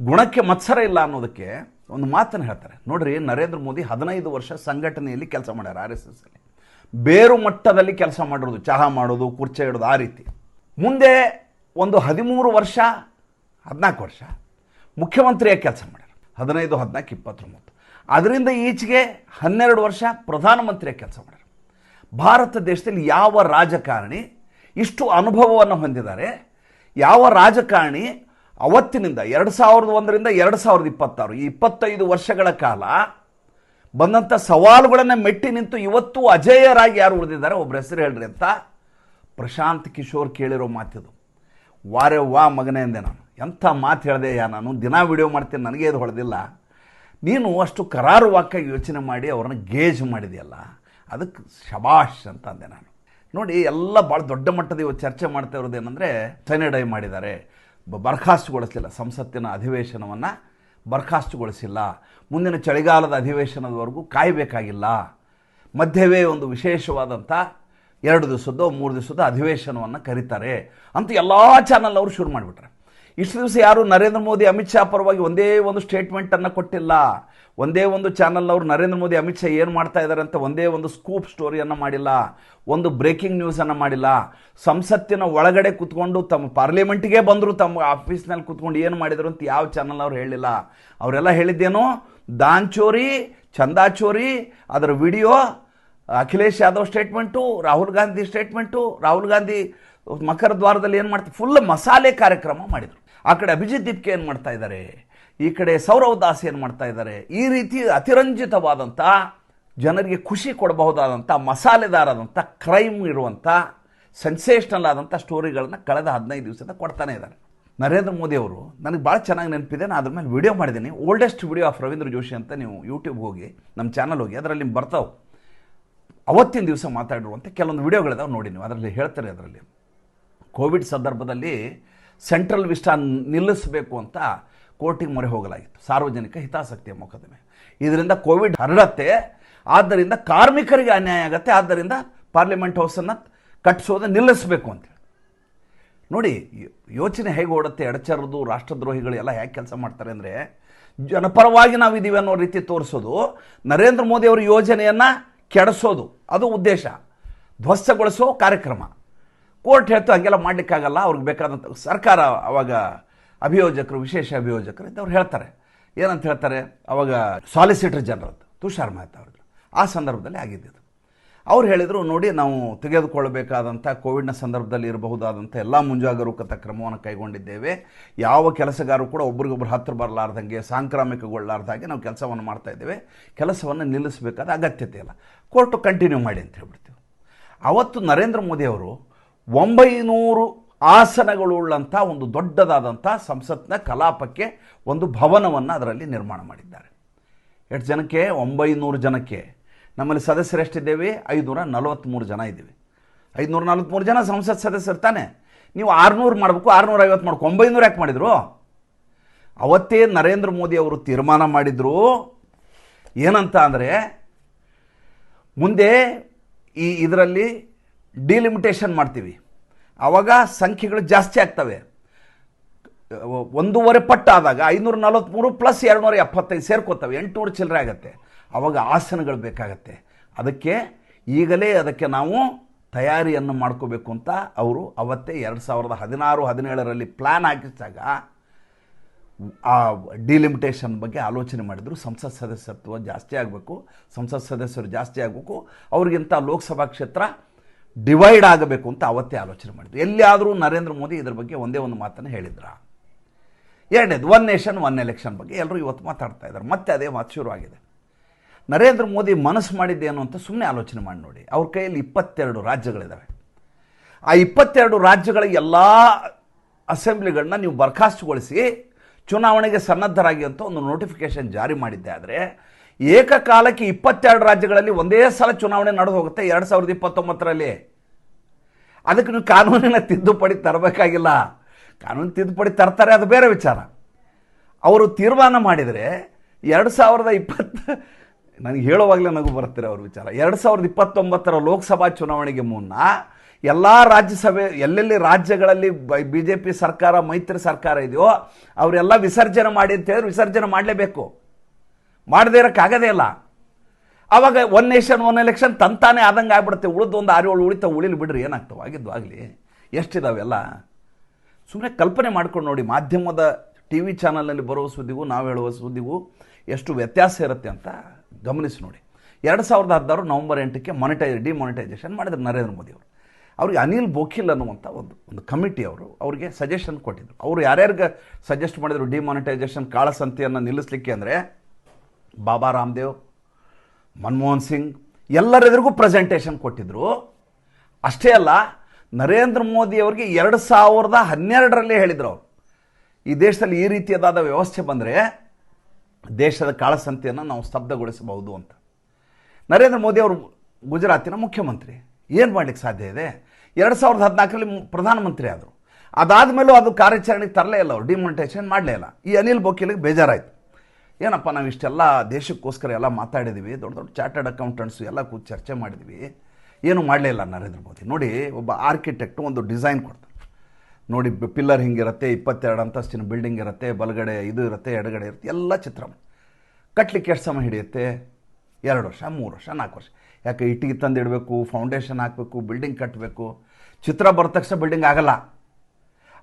ಗುಣಕ್ಕೆ ಮತ್ಸರ ಇಲ್ಲ ಅನ್ನೋದಕ್ಕೆ ಒಂದು ಮಾತನ್ನು ಹೇಳ್ತಾರೆ. ನೋಡ್ರಿ, ನರೇಂದ್ರ ಮೋದಿ 15 ವರ್ಷ ಸಂಘಟನೆಯಲ್ಲಿ ಕೆಲಸ ಮಾಡ್ಯಾರ, RSS ಅಲ್ಲಿ ಬೇರು ಮಟ್ಟದಲ್ಲಿ ಕೆಲಸ ಮಾಡಿರೋದು, ಚಹಾ ಮಾಡೋದು, ಕುರ್ಚೆ ಇಡೋದು, ಆ ರೀತಿ. ಮುಂದೆ ಒಂದು 13 ವರ್ಷ 14 ವರ್ಷ ಮುಖ್ಯಮಂತ್ರಿಯಾಗಿ ಕೆಲಸ ಮಾಡ್ಯಾರ. 15, 14, 29. ಅದರಿಂದ ಈಚೆಗೆ 12 ವರ್ಷ ಪ್ರಧಾನಮಂತ್ರಿಯಾಗಿ ಕೆಲಸ ಮಾಡ್ಯಾರ. ಭಾರತ ದೇಶದಲ್ಲಿ ಯಾವ ರಾಜಕಾರಣಿ ಇಷ್ಟು ಅನುಭವವನ್ನು ಹೊಂದಿದ್ದಾರೆ? ಯಾವ ರಾಜಕಾರಣಿ ಅವತ್ತಿನಿಂದ 2001ರಿಂದ 2026 ಈ 25 ವರ್ಷಗಳ ಕಾಲ ಬಂದಂಥ ಸವಾಲುಗಳನ್ನು ಮೆಟ್ಟಿ ನಿಂತು ಇವತ್ತು ಅಜೇಯರಾಗಿ ಯಾರು ಉಳಿದಿದ್ದಾರೆ? ಒಬ್ಬರ ಹೆಸರು ಹೇಳ್ರಿ ಅಂತ ಪ್ರಶಾಂತ್ ಕಿಶೋರ್ ಕೇಳಿರೋ ಮಾತಿದು. ವಾರೆ ವಾ ಮಗನೇ ಅಂದೆ ನಾನು. ಎಂಥ ಮಾತು ಹೇಳಿದೆ ನಾನು. ದಿನ ವಿಡಿಯೋ ಮಾಡ್ತೀನಿ, ನನಗೆ ಇದು ಹೊಳೆದಿಲ್ಲ. ನೀನು ಅಷ್ಟು ಕರಾರುವಾಕ್ಕಾಗಿ ಯೋಚನೆ ಮಾಡಿ ಅವ್ರನ್ನ ಗೇಜ್ ಮಾಡಿದೆಯಲ್ಲ, ಅದಕ್ಕೆ ಶಬಾಷ್ ಅಂತ ಅಂದೆ ನಾನು. ನೋಡಿ, ಎಲ್ಲ ಭಾಳ ದೊಡ್ಡ ಮಟ್ಟದ ಇವತ್ತು ಚರ್ಚೆ ಮಾಡ್ತಾ ಇರೋದೇನೆಂದರೆ, ಸೆನೆಡೈ ಮಾಡಿದ್ದಾರೆ, ಬರ್ಖಾಸ್ತುಗೊಳಿಸಲಿಲ್ಲ, ಸಂಸತ್ತಿನ ಅಧಿವೇಶನವನ್ನು ಬರ್ಖಾಸ್ತುಗೊಳಿಸಿಲ್ಲ, ಮುಂದಿನ ಚಳಿಗಾಲದ ಅಧಿವೇಶನದವರೆಗೂ ಕಾಯಬೇಕಾಗಿಲ್ಲ, ಮಧ್ಯವೇ ಒಂದು ವಿಶೇಷವಾದಂಥ 2 ದಿವಸದ್ದೋ 3 ದಿವಸದ ಅಧಿವೇಶನವನ್ನು ಕರೀತಾರೆ ಅಂತ ಎಲ್ಲ ಚಾನಲ್ ಅವರು ಶುರು ಮಾಡಿಬಿಟ್ರೆ. ಇಷ್ಟು ದಿವಸ ಯಾರು ನರೇಂದ್ರ ಮೋದಿ ಅಮಿತ್ ಶಾ ಪರವಾಗಿ ಒಂದೇ ಒಂದು ಸ್ಟೇಟ್ಮೆಂಟನ್ನು ಕೊಟ್ಟಿಲ್ಲ. ಒಂದೇ ಒಂದು ಚಾನಲ್ನವರು ನರೇಂದ್ರ ಮೋದಿ ಅಮಿತ್ ಶಾ ಏನು ಮಾಡ್ತಾ ಇದ್ದಾರೆ ಅಂತ ಒಂದೇ ಒಂದು ಸ್ಕೂಪ್ ಸ್ಟೋರಿಯನ್ನು ಮಾಡಿಲ್ಲ, ಒಂದು ಬ್ರೇಕಿಂಗ್ ನ್ಯೂಸನ್ನು ಮಾಡಿಲ್ಲ. ಸಂಸತ್ತಿನ ಒಳಗಡೆ ಕೂತ್ಕೊಂಡು ತಮ್ಮ ಪಾರ್ಲಿಮೆಂಟಿಗೆ ಬಂದರು, ತಮ್ಮ ಆಫೀಸ್ನಲ್ಲಿ ಕೂತ್ಕೊಂಡು ಏನು ಮಾಡಿದರು ಅಂತ ಯಾವ ಚಾನಲ್ ಅವ್ರು ಹೇಳಿಲ್ಲ. ಅವರೆಲ್ಲ ಹೇಳಿದ್ದೇನು, ದಾನ್ ಚೋರಿ, ಚಂದಾ ಚೋರಿ, ಅದರ video, Akhilesh Yadav statement, Rahul Gandhi statement, Rahul Gandhi ಮಕರ ದ್ವಾರದಲ್ಲಿ ಏನು ಮಾಡ್ತಾರೆ, ಫುಲ್ ಮಸಾಲೆ ಕಾರ್ಯಕ್ರಮ ಮಾಡಿದರು. ಆ ಕಡೆ ಅಭಿಜಿತ್ ದೀಪ್ಕೆ ಏನು ಮಾಡ್ತಾ ಇದ್ದಾರೆ, ಈ ಕಡೆ ಸೌರವ್ ದಾಸ್ ಏನು ಮಾಡ್ತಾ ಇದ್ದಾರೆ. ಈ ರೀತಿ ಅತಿರಂಜಿತವಾದಂಥ ಜನರಿಗೆ ಖುಷಿ ಕೊಡಬಹುದಾದಂಥ ಮಸಾಲೆದಾರಾದಂಥ ಕ್ರೈಮ್ ಇರುವಂಥ ಸೆನ್ಸೇಷನಲ್ ಆದಂಥ ಸ್ಟೋರಿಗಳನ್ನ ಕಳೆದ 15 ದಿವಸದಿಂದ ಕೊಡ್ತಾನೆ ಇದ್ದಾರೆ. ನರೇಂದ್ರ ಮೋದಿ ಅವರು ನನಗೆ ಭಾಳ ಚೆನ್ನಾಗಿ ನೆನಪಿದೆ, ನಾನು ಅದ್ರ ಮೇಲೆ ವಿಡಿಯೋ ಮಾಡಿದ್ದೀನಿ. Oldest video of Ravindra Joshi ಅಂತ ನೀವು ಯೂಟ್ಯೂಬ್ ಹೋಗಿ, ನಮ್ಮ ಚಾನಲ್ ಹೋಗಿ, ಅದರಲ್ಲಿ ನಿಮ್ಗೆ ಬರ್ತಾವೆ. ಅವತ್ತಿನ ದಿವಸ ಮಾತಾಡಿರುವಂಥ ಕೆಲವೊಂದು ವಿಡಿಯೋಗಳಿದಾವೆ ನೋಡಿ, ನೀವು ಅದರಲ್ಲಿ ಹೇಳ್ತಾರೆ. ಅದರಲ್ಲಿ ಕೋವಿಡ್ ಸಂದರ್ಭದಲ್ಲಿ ಸೆಂಟ್ರಲ್ ವಿಸ್ಟಾ ನಿಲ್ಲಿಸಬೇಕು ಅಂತ ಕೋರ್ಟಿಗೆ ಮೊರೆ ಹೋಗಲಾಗಿತ್ತು, ಸಾರ್ವಜನಿಕ ಹಿತಾಸಕ್ತಿಯ ಮೊಕದ್ದಮೆ. ಇದರಿಂದ ಕೋವಿಡ್ ಹರಡತ್ತೆ, ಆದ್ದರಿಂದ ಕಾರ್ಮಿಕರಿಗೆ ಅನ್ಯಾಯ ಆಗುತ್ತೆ, ಆದ್ದರಿಂದ ಪಾರ್ಲಿಮೆಂಟ್ ಹೌಸನ್ನು ಕಟ್ಟಿಸೋದನ್ನು ನಿಲ್ಲಿಸಬೇಕು ಅಂತೇಳಿ. ನೋಡಿ ಯೋಚನೆ ಹೇಗೆ ಓಡುತ್ತೆ. ಎಡಚರದು ರಾಷ್ಟ್ರದ್ರೋಹಿಗಳು ಎಲ್ಲ ಹೇಗೆ ಕೆಲಸ ಮಾಡ್ತಾರೆ ಅಂದರೆ, ಜನಪರವಾಗಿ ನಾವಿದ್ದೀವಿ ಅನ್ನೋ ರೀತಿ ತೋರಿಸೋದು, ನರೇಂದ್ರ ಮೋದಿ ಅವರ ಯೋಜನೆಯನ್ನು ಕೆಡಿಸೋದು, ಅದು ಉದ್ದೇಶ, ಧ್ವಸ್ತಗೊಳಿಸೋ ಕಾರ್ಯಕ್ರಮ. ಕೋರ್ಟ್ ಹೇಳ್ತು ಹಂಗೆಲ್ಲ ಮಾಡಲಿಕ್ಕಾಗಲ್ಲ, ಅವ್ರಿಗೆ ಬೇಕಾದಂಥ ಸರ್ಕಾರ ಅವಾಗ ಅಭಿಯೋಜಕರು, ವಿಶೇಷ ಅಭಿಯೋಜಕರು ಇದ್ದವ್ರು ಹೇಳ್ತಾರೆ. ಏನಂತ ಹೇಳ್ತಾರೆ, ಅವಾಗ ಸಾಲಿಸಿಟರ್ ಜನರಲ್ ತುಷಾರ್ ಮೆಹ್ತಾ ಅವರು, ಆ ಸಂದರ್ಭದಲ್ಲಿ ಆಗಿದ್ದು. ಅವ್ರು ಹೇಳಿದರು, ನೋಡಿ ನಾವು ತೆಗೆದುಕೊಳ್ಳಬೇಕಾದಂಥ ಕೋವಿಡ್ನ ಸಂದರ್ಭದಲ್ಲಿ ಇರಬಹುದಾದಂಥ ಎಲ್ಲ ಮುಂಜಾಗರೂಕತಾ ಕ್ರಮವನ್ನು ಕೈಗೊಂಡಿದ್ದೇವೆ. ಯಾವ ಕೆಲಸಗಾರರು ಕೂಡ ಒಬ್ರಿಗೊಬ್ರು ಹತ್ತಿರ ಬರಲಾರ್ದಂಗೆ, ಸಾಂಕ್ರಾಮಿಕಗೊಳ್ಳಲಾರ್ದಾಗೆ ನಾವು ಕೆಲಸವನ್ನು ಮಾಡ್ತಾ ಇದ್ದೇವೆ. ಕೆಲಸವನ್ನು ನಿಲ್ಲಿಸಬೇಕಾದ ಅಗತ್ಯತೆ ಇಲ್ಲ, ಕೋರ್ಟು ಕಂಟಿನ್ಯೂ ಮಾಡಿ ಅಂತ ಹೇಳ್ಬಿಡ್ತೀವಿ. ಅವತ್ತು ನರೇಂದ್ರ ಮೋದಿ ಅವರು 900 ಆಸನಗಳುಳ್ಳಂಥ ಒಂದು ದೊಡ್ಡದಾದಂಥ ಸಂಸತ್ನ ಕಲಾಪಕ್ಕೆ ಒಂದು ಭವನವನ್ನು ಅದರಲ್ಲಿ ನಿರ್ಮಾಣ ಮಾಡಿದ್ದಾರೆ. ಎಷ್ಟು ಜನಕ್ಕೆ? 900 ಜನಕ್ಕೆ. ನಮ್ಮಲ್ಲಿ ಸದಸ್ಯರು ಎಷ್ಟಿದ್ದೇವೆ? 543 ಜನ ಇದ್ದೀವಿ. 543 ಜನ ಸಂಸತ್ ಸದಸ್ಯರು ತಾನೆ. ನೀವು 600 ಮಾಡಬೇಕು, 650 ಮಾಡ್ಕೊ, 900 ಯಾಕೆ ಮಾಡಿದರು? ಅವತ್ತೇ ನರೇಂದ್ರ ಮೋದಿ ಅವರು ತೀರ್ಮಾನ ಮಾಡಿದರು. ಏನಂತ ಅಂದರೆ, ಮುಂದೆ ಇದರಲ್ಲಿ ಡಿಲಿಮಿಟೇಷನ್ ಮಾಡ್ತೀವಿ, ಆವಾಗ ಸಂಖ್ಯೆಗಳು ಜಾಸ್ತಿ ಆಗ್ತವೆ. 1.5 ಪಟ್ಟು ಆದಾಗ 543 ಪ್ಲಸ್ 275 ಸೇರ್ಕೋತವೆ, 800 ಚಿಲ್ಲರೆ ಆಗುತ್ತೆ. ಆವಾಗ ಆಸನಗಳು ಬೇಕಾಗತ್ತೆ. ಅದಕ್ಕೆ ಈಗಲೇ ಅದಕ್ಕೆ ನಾವು ತಯಾರಿಯನ್ನು ಮಾಡ್ಕೋಬೇಕು ಅಂತ ಅವರು ಅವತ್ತೇ 2016-17ರಲ್ಲಿ ಪ್ಲ್ಯಾನ್ ಹಾಕಿಸಿದಾಗ ಆ ಡಿಲಿಮಿಟೇಷನ್ ಬಗ್ಗೆ ಆಲೋಚನೆ ಮಾಡಿದರು. ಸಂಸತ್ ಸದಸ್ಯತ್ವ ಜಾಸ್ತಿ ಆಗಬೇಕು, ಸಂಸತ್ ಸದಸ್ಯರು ಜಾಸ್ತಿ ಆಗಬೇಕು, ಅವ್ರಿಗಿಂತ ಲೋಕಸಭಾ ಕ್ಷೇತ್ರ ಡಿವೈಡ್ ಆಗಬೇಕು ಅಂತ ಅವತ್ತೇ ಆಲೋಚನೆ ಮಾಡಿದ್ರು. ಎಲ್ಲಿಯಾದರೂ ನರೇಂದ್ರ ಮೋದಿ ಇದ್ರ ಬಗ್ಗೆ ಒಂದೇ ಒಂದು ಮಾತನ್ನು ಹೇಳಿದ್ರ? ಎರಡನೇದು, 1 ನೇಷನ್ 1 ಎಲೆಕ್ಷನ್ ಬಗ್ಗೆ ಎಲ್ಲರೂ ಇವತ್ತು ಮಾತಾಡ್ತಾ ಇದ್ದಾರೆ. ಮತ್ತೆ ಅದೇ ಮಾತು ಶುರುವಾಗಿದೆ. ನರೇಂದ್ರ ಮೋದಿ ಮನಸ್ಸು ಮಾಡಿದ್ದೇನು ಅಂತ ಸುಮ್ಮನೆ ಆಲೋಚನೆ ಮಾಡಿ ನೋಡಿ. ಅವ್ರ ಕೈಯಲ್ಲಿ 22 ರಾಜ್ಯಗಳಿದ್ದಾವೆ. ಆ 22 ರಾಜ್ಯಗಳ ಎಲ್ಲ ಅಸೆಂಬ್ಲಿಗಳನ್ನ ನೀವು ಬರ್ಖಾಸ್ತುಗೊಳಿಸಿ ಚುನಾವಣೆಗೆ ಸನ್ನದ್ಧರಾಗಿ ಅಂತ ಒಂದು ನೋಟಿಫಿಕೇಶನ್ ಜಾರಿ ಮಾಡಿದ್ದೆ. ಆದರೆ ಏಕಕಾಲಕ್ಕೆ 22 ರಾಜ್ಯಗಳಲ್ಲಿ ಒಂದೇ ಸಲ ಚುನಾವಣೆ ನಡೆದು ಹೋಗುತ್ತೆ 2029ರಲ್ಲಿ. ಅದಕ್ಕೆ ನೀವು ಕಾನೂನಿನ ತಿದ್ದುಪಡಿ ತರಬೇಕಾಗಿಲ್ಲ. ಕಾನೂನು ತಿದ್ದುಪಡಿ ತರ್ತಾರೆ, ಅದು ಬೇರೆ ವಿಚಾರ. ಅವರು ತೀರ್ಮಾನ ಮಾಡಿದರೆ 2020, ನನಗೆ ಹೇಳುವಾಗಲೇ ನಗು ಬರ್ತೀರ ಅವ್ರ ವಿಚಾರ. 2029ರ ಲೋಕಸಭಾ ಚುನಾವಣೆಗೆ ಮುನ್ನ ಎಲ್ಲ ರಾಜ್ಯಸಭೆ, ಎಲ್ಲೆಲ್ಲಿ ರಾಜ್ಯಗಳಲ್ಲಿ BJP ಸರ್ಕಾರ, ಮೈತ್ರಿ ಸರ್ಕಾರ ಇದೆಯೋ ಅವರೆಲ್ಲ ವಿಸರ್ಜನೆ ಮಾಡಿ ಅಂತ ಹೇಳಿದ್ರೆ ವಿಸರ್ಜನೆ ಮಾಡಲೇಬೇಕು. ಮಾಡದೇ ಇರೋಕ್ಕಾಗದೇ ಇಲ್ಲ. ಆವಾಗ 1 ನೇಷನ್ 1 ಎಲೆಕ್ಷನ್ ತಂತಾನೆ ಆದಂಗೆ ಆಗ್ಬಿಡುತ್ತೆ. ಉಳಿದು ಒಂದು 6-7 ಉಳಿಲಿ ಬಿಡ್ರಿ, ಏನಾಗ್ತವೆ, ಆಗಿದ್ದು ಆಗಲಿ. ಎಷ್ಟಿದಾವೆಲ್ಲ ಸುಮ್ಮನೆ ಕಲ್ಪನೆ ಮಾಡ್ಕೊಂಡು ನೋಡಿ. ಮಾಧ್ಯಮದ TV ಚಾನಲ್ನಲ್ಲಿ ಬರುವ ಸುದ್ದಿಗೂ ನಾವು ಹೇಳುವ ಸುದ್ದಿಗೂ ಎಷ್ಟು ವ್ಯತ್ಯಾಸ ಇರುತ್ತೆ ಅಂತ ಗಮನಿಸಿ ನೋಡಿ. 2016 ನವೆಂಬರ್ 8ಕ್ಕೆ ಡಿಮಾನಿಟೈಸೇಷನ್ ಮಾಡಿದ್ರು ನರೇಂದ್ರ ಮೋದಿ ಅವರು. ಅವ್ರಿಗೆ ಅನಿಲ್ ಬೋಖಿಲ್ ಅನ್ನುವಂಥ ಒಂದು ಕಮಿಟಿ ಅವ್ರಿಗೆ ಸಜೆಷನ್ ಕೊಟ್ಟಿದ್ರು. ಅವರು ಯಾರ್ಯಾರಿಗೆ ಸಜೆಸ್ಟ್ ಮಾಡಿದರು ಡಿಮಾನಿಟೈಸೇಷನ್ ಕಾಳಸಂತೆಯನ್ನು ನಿಲ್ಲಿಸಲಿಕ್ಕೆ ಅಂದರೆ, ಬಾಬಾ ರಾಮದೇವ್, ಮನಮೋಹನ್ ಸಿಂಗ್ ಎಲ್ಲರೆದುರಿಗೂ ಪ್ರೆಸೆಂಟೇಷನ್ ಕೊಟ್ಟಿದ್ದರು. ಅಷ್ಟೇ ಅಲ್ಲ, ನರೇಂದ್ರ ಮೋದಿ ಅವರಿಗೆ 2012ರಲ್ಲಿ ಹೇಳಿದರು ಅವರು, ಈ ದೇಶದಲ್ಲಿ ಈ ರೀತಿಯಾದ ವ್ಯವಸ್ಥೆ ಬಂದರೆ ದೇಶದ ಕಾಳಸಂತೆಯನ್ನು ನಾವು ಸ್ತಬ್ಧಗೊಳಿಸಬಹುದು ಅಂತ. ನರೇಂದ್ರ ಮೋದಿ ಅವರು ಗುಜರಾತಿನ ಮುಖ್ಯಮಂತ್ರಿ, ಏನು ಮಾಡಲಿಕ್ಕೆ ಸಾಧ್ಯ ಇದೆ? 2014ರಲ್ಲಿ ಪ್ರಧಾನಮಂತ್ರಿ ಆದರು. ಅದಾದಮೇಲೂ ಅದು ಕಾರ್ಯಾಚರಣೆಗೆ ತರಲೇ ಇಲ್ಲ, ಅವರು ಡಿಮಾನಿಟೈಸೇಷನ್ ಮಾಡಲೇ ಇಲ್ಲ. ಈ ಅನಿಲ್ ಬೋಖಿಲ್ಗೆ ಬೇಜಾರಾಯಿತು. ಏನಪ್ಪ, ನಾವು ಇಷ್ಟೆಲ್ಲ ದೇಶಕ್ಕೋಸ್ಕರ ಎಲ್ಲ ಮಾತಾಡಿದ್ದೀವಿ, ದೊಡ್ಡ ದೊಡ್ಡ ಚಾರ್ಟರ್ಡ್ ಅಕೌಂಟೆಂಟ್ಸು ಎಲ್ಲ ಕೂತು ಚರ್ಚೆ ಮಾಡಿದ್ವಿ, ಏನು ಮಾಡಲೇ ಇಲ್ಲ ನರೇಂದ್ರ ಮೋದಿ. ನೋಡಿ, ಒಬ್ಬ ಆರ್ಕಿಟೆಕ್ಟು ಒಂದು ಡಿಸೈನ್ ಕೊಡ್ತಾರೆ. ನೋಡಿ, ಪಿಲ್ಲರ್ ಹಿಂಗಿರುತ್ತೆ, 22 ಅಂತಸ್ತಿನ ಬಿಲ್ಡಿಂಗ್ ಇರುತ್ತೆ, ಬಲಗಡೆ ಇದು ಇರುತ್ತೆ, ಎಡಗಡೆ ಇರುತ್ತೆ, ಎಲ್ಲ ಚಿತ್ರ ಕಟ್ಟಲಿಕ್ಕೆ ಎಷ್ಟು ಸಮಯ ಹಿಡಿಯುತ್ತೆ? 2 ವರ್ಷ, 3 ವರ್ಷ, 4 ವರ್ಷ. ಯಾಕೆ? ಇಟ್ಟಿಗೆ ತಂದು ಇಡಬೇಕು, ಫೌಂಡೇಶನ್ ಹಾಕಬೇಕು, ಬಿಲ್ಡಿಂಗ್ ಕಟ್ಟಬೇಕು. ಚಿತ್ರ ಬರದ ತಕ್ಷಣ ಬಿಲ್ಡಿಂಗ್ ಆಗಲ್ಲ.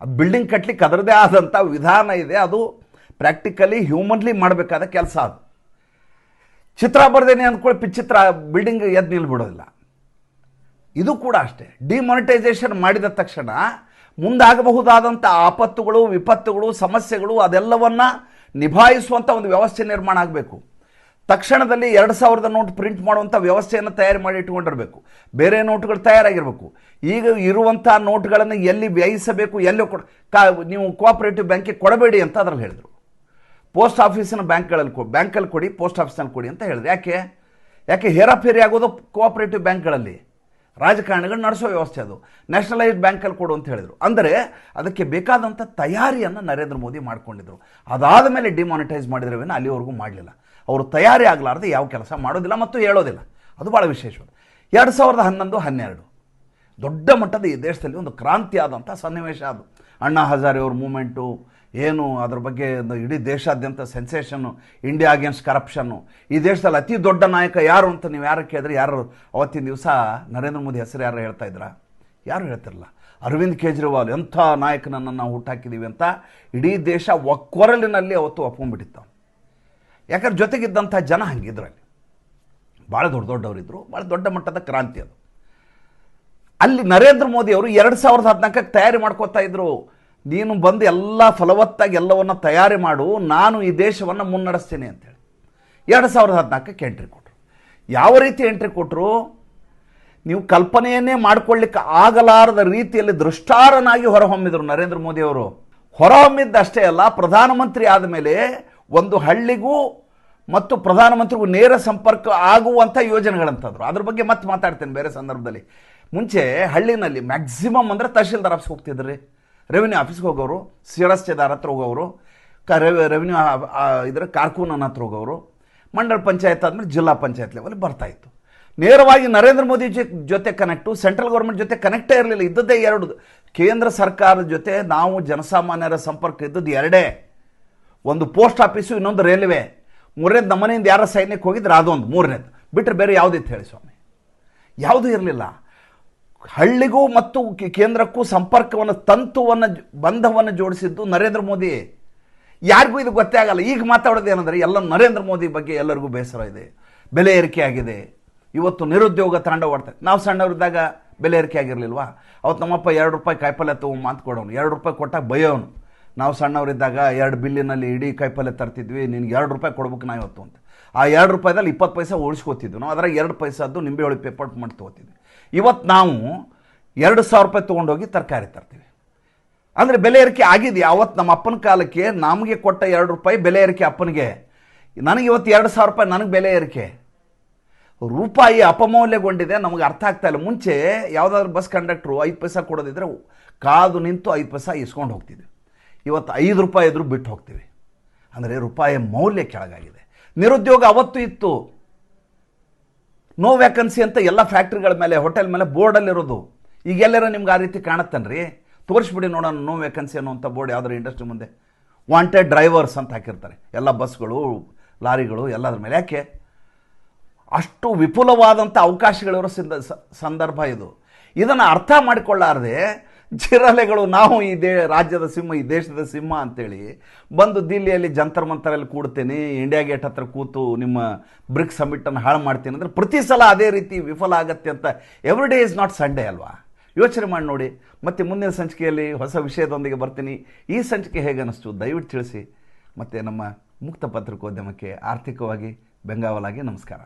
ಅದು ಬಿಲ್ಡಿಂಗ್ ಕಟ್ಟಲಿಕ್ಕೆ ಅದರದೇ ಆದಂಥ ವಿಧಾನ ಇದೆ. ಅದು ಪ್ರಾಕ್ಟಿಕಲಿ ಹ್ಯೂಮನ್ಲಿ ಮಾಡಬೇಕಾದ ಕೆಲಸ. ಅದು ಚಿತ್ರ ಬರ್ದೇನೆ ಅಂದ್ಕೊಳ್ಳಿ, ಚಿತ್ರ ಬಿಲ್ಡಿಂಗ್ ಎದ್ದು ನಿಲ್ಬಿಡೋದಿಲ್ಲ. ಇದು ಕೂಡ ಅಷ್ಟೇ. ಡಿಮಾನಿಟೈಸೇಷನ್ ಮಾಡಿದ ತಕ್ಷಣ ಮುಂದಾಗಬಹುದಾದಂಥ ಆಪತ್ತುಗಳು, ವಿಪತ್ತುಗಳು, ಸಮಸ್ಯೆಗಳು ಅದೆಲ್ಲವನ್ನು ನಿಭಾಯಿಸುವಂಥ ಒಂದು ವ್ಯವಸ್ಥೆ ನಿರ್ಮಾಣ ಆಗಬೇಕು. ತಕ್ಷಣದಲ್ಲಿ 2000 ನೋಟ್ ಪ್ರಿಂಟ್ ಮಾಡುವಂಥ ವ್ಯವಸ್ಥೆಯನ್ನು ತಯಾರಿ ಮಾಡಿ ಇಟ್ಕೊಂಡಿರಬೇಕು. ಬೇರೆ ನೋಟುಗಳು ತಯಾರಾಗಿರಬೇಕು. ಈಗ ಇರುವಂಥ ನೋಟುಗಳನ್ನು ಎಲ್ಲಿ ವ್ಯಯಿಸಬೇಕು, ಎಲ್ಲಿ ನೀವು ಕೋಆಪರೇಟಿವ್ ಬ್ಯಾಂಕಿಗೆ ಕೊಡಬೇಡಿ ಅಂತ ಅದರಲ್ಲಿ ಹೇಳಿದರು. ಪೋಸ್ಟ್ ಆಫೀಸಿನ ಬ್ಯಾಂಕಲ್ಲಿ ಕೊಡಿ, ಪೋಸ್ಟ್ ಆಫೀಸ್ನಲ್ಲಿ ಕೊಡಿ ಅಂತ ಹೇಳಿದ್ರು. ಯಾಕೆ ಹೇರಾಫೇರಿ ಆಗೋದು ಕೋಆಪರೇಟಿವ್ ಬ್ಯಾಂಕ್ಗಳಲ್ಲಿ, ರಾಜಕಾರಣಿಗಳು ನಡೆಸೋ ವ್ಯವಸ್ಥೆ ಅದು. ನ್ಯಾಷನಲೈಸ್ಡ್ ಬ್ಯಾಂಕಲ್ಲಿ ಕೊಡು ಅಂತ ಹೇಳಿದರು. ಅಂದರೆ ಅದಕ್ಕೆ ಬೇಕಾದಂಥ ತಯಾರಿಯನ್ನು ನರೇಂದ್ರ ಮೋದಿ ಮಾಡ್ಕೊಂಡಿದ್ರು. ಅದಾದ ಮೇಲೆ ಡಿಮಾನಿಟೈಸ್ ಮಾಡಿದ್ರವೇನೋ ಅಲ್ಲಿವರೆಗೂ ಮಾಡಲಿಲ್ಲ. ಅವರು ತಯಾರಿ ಆಗಲಾರ್ದೆ ಯಾವ ಕೆಲಸ ಮಾಡೋದಿಲ್ಲ ಮತ್ತು ಹೇಳೋದಿಲ್ಲ. ಅದು ಭಾಳ ವಿಶೇಷವಾದ. 2011-12 ದೊಡ್ಡ ಮಟ್ಟದ ಈ ದೇಶದಲ್ಲಿ ಒಂದು ಕ್ರಾಂತಿ ಆದಂಥ ಸನ್ನಿವೇಶ ಅದು. ಅಣ್ಣಾ ಹಜಾರೆ ಅವ್ರ ಮೂಮೆಂಟು ಏನು, ಅದ್ರ ಬಗ್ಗೆ ಇಡೀ ದೇಶಾದ್ಯಂತ ಸೆನ್ಸೇಷನ್ನು, ಇಂಡಿಯಾ ಅಗೇನ್ಸ್ಟ್ ಕರಪ್ಷನ್ನು. ಈ ದೇಶದಲ್ಲಿ ಅತಿ ದೊಡ್ಡ ನಾಯಕ ಯಾರು ಅಂತ ನೀವು ಯಾರು ಕೇಳಿದ್ರೆ ಯಾರು ಅವತ್ತಿನ ದಿವಸ ನರೇಂದ್ರ ಮೋದಿ ಹೆಸರು ಯಾರು ಹೇಳ್ತಾ ಇದ್ರ? ಯಾರು ಹೇಳ್ತಿರಲ್ಲ. ಅರವಿಂದ್ ಕೇಜ್ರಿವಾಲ್ ಎಂಥ ನಾಯಕನನ್ನು ನಾವು ಹುಟ್ಟಾಕಿದ್ದೀವಿ ಅಂತ ಇಡೀ ದೇಶ ಒಕ್ಕೊರಲಿನಲ್ಲಿ ಅವತ್ತು ಒಪ್ಕೊಂಡ್ಬಿಟ್ಟಿತ್ತು. ಯಾಕಂದ್ರೆ ಜೊತೆಗಿದ್ದಂಥ ಜನ ಹಂಗಿದ್ರು, ಅಲ್ಲಿ ಭಾಳ ದೊಡ್ಡವರಿದ್ದರು. ಭಾಳ ದೊಡ್ಡ ಮಟ್ಟದ ಕ್ರಾಂತಿ ಅದು. ಅಲ್ಲಿ ನರೇಂದ್ರ ಮೋದಿ ಅವರು 2014ಕ್ಕೆ ತಯಾರಿ ಮಾಡ್ಕೋತಾ ಇದ್ರು. ನೀನು ಬಂದು ಎಲ್ಲ ಫಲವತ್ತಾಗಿ ಎಲ್ಲವನ್ನು ತಯಾರಿ ಮಾಡು, ನಾನು ಈ ದೇಶವನ್ನು ಮುನ್ನಡೆಸ್ತೀನಿ ಅಂತೇಳಿ 2014ಕ್ಕೆ ಎಂಟ್ರಿ ಕೊಟ್ಟರು. ಯಾವ ರೀತಿ ಎಂಟ್ರಿ ಕೊಟ್ಟರು? ನೀವು ಕಲ್ಪನೆಯನ್ನೇ ಮಾಡ್ಕೊಳ್ಳಿಕ್ಕೆ ಆಗಲಾರದ ರೀತಿಯಲ್ಲಿ ದೃಷ್ಟಾರನಾಗಿ ಹೊರಹೊಮ್ಮಿದರು ನರೇಂದ್ರ ಮೋದಿ ಅವರು. ಹೊರಹೊಮ್ಮಿದ್ದಷ್ಟೇ ಅಲ್ಲ, ಪ್ರಧಾನಮಂತ್ರಿ ಆದಮೇಲೆ ಒಂದು ಹಳ್ಳಿಗೂ ಮತ್ತು ಪ್ರಧಾನಮಂತ್ರಿಗೂ ನೇರ ಸಂಪರ್ಕ ಆಗುವಂಥ ಯೋಜನೆಗಳಂತಂದರು. ಅದ್ರ ಬಗ್ಗೆ ಮತ್ತೆ ಮಾತಾಡ್ತೇನೆ ಬೇರೆ ಸಂದರ್ಭದಲ್ಲಿ. ಮುಂಚೆ ಹಳ್ಳಿನಲ್ಲಿ ಮ್ಯಾಕ್ಸಿಮಮ್ ಅಂದರೆ ತಹಶೀಲ್ದಾರ್ ಆಫೀಸ್ಗೆ ಹೋಗ್ತಿದ್ರಿ, ರೆವಿನ್ಯೂ ಆಫೀಸ್ಗೆ ಹೋಗೋರು, ಶಿರಸ್ತೆದಾರ್ ಹತ್ರ ಹೋಗೋರು, ರೆವಿನ್ಯೂ ಇದರ ಕಾರ್ಕೂನನ ಹತ್ರ ಹೋಗೋರು, ಮಂಡಲ ಪಂಚಾಯತ್ ಆದಮೇಲೆ ಜಿಲ್ಲಾ ಪಂಚಾಯತ್ ಲೆವೆಲ್ ಬರ್ತಾಯಿತ್ತು. ನೇರವಾಗಿ ನರೇಂದ್ರ ಮೋದಿ ಜೊತೆ ಕನೆಕ್ಟು, ಸೆಂಟ್ರಲ್ ಗೌರ್ಮೆಂಟ್ ಜೊತೆ ಕನೆಕ್ಟೇ ಇರಲಿಲ್ಲ. ಇದ್ದದ್ದೇ ಎರಡು. ಕೇಂದ್ರ ಸರ್ಕಾರದ ಜೊತೆ ನಾವು ಜನಸಾಮಾನ್ಯರ ಸಂಪರ್ಕ ಇದ್ದದ್ದು ಎರಡೇ, ಒಂದು ಪೋಸ್ಟ್ ಆಫೀಸು, ಇನ್ನೊಂದು ರೈಲ್ವೆ. ಮೂರನೇದು ನಮ್ಮನೆಯಿಂದ ಯಾರ ಸೈನ್ಯಕ್ಕೆ ಹೋಗಿದ್ರೆ ಅದೊಂದು, ಮೂರನೇದು ಬಿಟ್ಟರೆ ಬೇರೆ ಯಾವುದಿತ್ತು ಹೇಳಿ ಸ್ವಾಮಿ? ಯಾವುದೂ ಇರಲಿಲ್ಲ. ಹಳ್ಳಿಗೂ ಮತ್ತು ಕೇಂದ್ರಕ್ಕೂ ಸಂಪರ್ಕವನ್ನು, ಬಂಧವನ್ನು ಜೋಡಿಸಿದ್ದು ನರೇಂದ್ರ ಮೋದಿ. ಯಾರಿಗೂ ಇದು ಗೊತ್ತೇ ಆಗಲ್ಲ. ಈಗ ಮಾತಾಡೋದು ಏನಂದರೆ ಎಲ್ಲ ನರೇಂದ್ರ ಮೋದಿ ಬಗ್ಗೆ ಎಲ್ಲರಿಗೂ ಬೇಸರ ಇದೆ, ಬೆಲೆ ಏರಿಕೆ ಆಗಿದೆ, ಇವತ್ತು ನಿರುದ್ಯೋಗ ತಾಂಡವಾಡ್ತಾರೆ. ನಾವು ಸಣ್ಣವರಿದ್ದಾಗ ಬೆಲೆ ಏರಿಕೆ ಆಗಿರಲಿಲ್ವಾ? ಅವತ್ತು ನಮ್ಮಪ್ಪ 2 ರೂಪಾಯಿ ಕಾಯಿಪಲ್ಯ ತೊಗೊಂಬ ಅಂತ ಕೊಡೋನು, 2 ರೂಪಾಯಿ ಕೊಟ್ಟಾಗ ಬೈಯೋನು. ನಾವು ಸಣ್ಣವರಿದ್ದಾಗ 2 ಬಿಲ್ಲಿನಲ್ಲಿ ಇಡೀ ಕಾಯಿಪಲ್ಯ ತರ್ತಿದ್ವಿ, ನಿನ್ಗೆ 2 ರೂಪಾಯಿ ಕೊಡ್ಬೇಕು ನಾ ಇವತ್ತು ಅಂತ. ಆ 2 ರೂಪಾಯಿದಲ್ಲಿ 20 ಪೈಸೆ ಉಳಿಸ್ಕೋತಿದ್ವಿ ನಾವು. ಅದರಾಗ 2 ಪೈಸದ್ದು ನಿಂಬೆ ಹೋಳಿ ಪೇಪರ್ ಮಾಡಿ ತೊಗೋತಿದ್ವಿ. ಇವತ್ತು ನಾವು 2000 ರೂಪಾಯಿ ತೊಗೊಂಡೋಗಿ ತರಕಾರಿ ತರ್ತೀವಿ. ಅಂದರೆ ಬೆಲೆ ಏರಿಕೆ ಆಗಿದೆಯಾ? ಅವತ್ತು ನಮ್ಮ ಅಪ್ಪನ ಕಾಲಕ್ಕೆ ನಮಗೆ ಕೊಟ್ಟ 2 ರೂಪಾಯಿ ಬೆಲೆ ಏರಿಕೆ ಅಪ್ಪನಿಗೆ, ನನಗೆ ಇವತ್ತು 2000 ರೂಪಾಯಿ ನನಗೆ ಬೆಲೆ ಏರಿಕೆ. ರೂಪಾಯಿ ಅಪಮೌಲ್ಯಗೊಂಡಿದೆ, ನಮಗೆ ಅರ್ಥ ಆಗ್ತಾ ಇಲ್ಲ. ಮುಂಚೆ ಯಾವುದಾದ್ರೂ ಬಸ್ ಕಂಡಕ್ಟ್ರು 5 ಪೈಸೆ ಕೊಡೋದಿದ್ರೆ ಕಾದು ನಿಂತು 5 ಪೈಸೆ ಇಸ್ಕೊಂಡು ಹೋಗ್ತಿದ್ವಿ. ಇವತ್ತು 5 ರೂಪಾಯಿ ಇದ್ರೂ ಬಿಟ್ಟು ಹೋಗ್ತೀವಿ. ಅಂದರೆ ರೂಪಾಯಿಯ ಮೌಲ್ಯ ಕೆಳಗಾಗಿದೆ. ನಿರುದ್ಯೋಗ ಅವತ್ತು ಇತ್ತು. ನೋ ವ್ಯಾಕನ್ಸಿ ಅಂತ ಎಲ್ಲ ಫ್ಯಾಕ್ಟ್ರಿಗಳ ಮೇಲೆ, ಹೋಟೆಲ್ ಮೇಲೆ ಬೋರ್ಡಲ್ಲಿರೋದು. ಈಗ ಎಲ್ಲರ ನಿಮ್ಗೆ ಆ ರೀತಿ ಕಾಣತ್ತನ್ರಿ? ತೋರಿಸ್ಬಿಡಿ ನೋಡೋಣ ನೋ ವ್ಯಾಕನ್ಸಿ ಅನ್ನೋಂಥ ಬೋರ್ಡ್ ಯಾವುದಾದ್ರು ಇಂಡಸ್ಟ್ರಿ ಮುಂದೆ. ವಾಂಟೆಡ್ ಡ್ರೈವರ್ಸ್ ಅಂತ ಹಾಕಿರ್ತಾರೆ ಎಲ್ಲ ಬಸ್ಗಳು, ಲಾರಿಗಳು ಎಲ್ಲದ್ರ ಮೇಲೆ. ಯಾಕೆ? ಅಷ್ಟು ವಿಪುಲವಾದಂಥ ಅವಕಾಶಗಳಿರೋ ಸಂದರ್ಭ ಇದು. ಇದನ್ನು ಅರ್ಥ ಮಾಡಿಕೊಳ್ಳಾರದೆ ಜಿರಲೆಗಳು ನಾವು ಈ ರಾಜ್ಯದ ಸಿಂಹ, ಈ ದೇಶದ ಸಿಂಹ ಅಂತೇಳಿ ಬಂದು ದಿಲ್ಲಿಯಲ್ಲಿ ಜಂತರ್ ಮಂತರಲ್ಲಿ ಕೂಡ್ತೀನಿ, ಇಂಡಿಯಾ ಗೇಟ್ ಹತ್ರ ಕೂತು ನಿಮ್ಮ ಬ್ರಿಕ್ಸ್ ಸಮಿಟನ್ನು ಹಾಳು ಮಾಡ್ತೀನಿ ಅಂದರೆ ಪ್ರತಿ ಸಲ ಅದೇ ರೀತಿ ವಿಫಲ ಆಗತ್ತೆ ಅಂತ. Every day is not Sunday ಅಲ್ವಾ? ಯೋಚನೆ ಮಾಡಿ ನೋಡಿ. ಮತ್ತು ಮುಂದಿನ ಸಂಚಿಕೆಯಲ್ಲಿ ಹೊಸ ವಿಷಯದೊಂದಿಗೆ ಬರ್ತೀನಿ. ಈ ಸಂಚಿಕೆ ಹೇಗೆ ಅನ್ನಿಸ್ತು ದಯವಿಟ್ಟು ತಿಳಿಸಿ. ಮತ್ತು ನಮ್ಮ ಮುಕ್ತ ಪತ್ರಿಕೋದ್ಯಮಕ್ಕೆ ಆರ್ಥಿಕವಾಗಿ ಬೆಂಗಾವಲಾಗಿ ನಮಸ್ಕಾರ.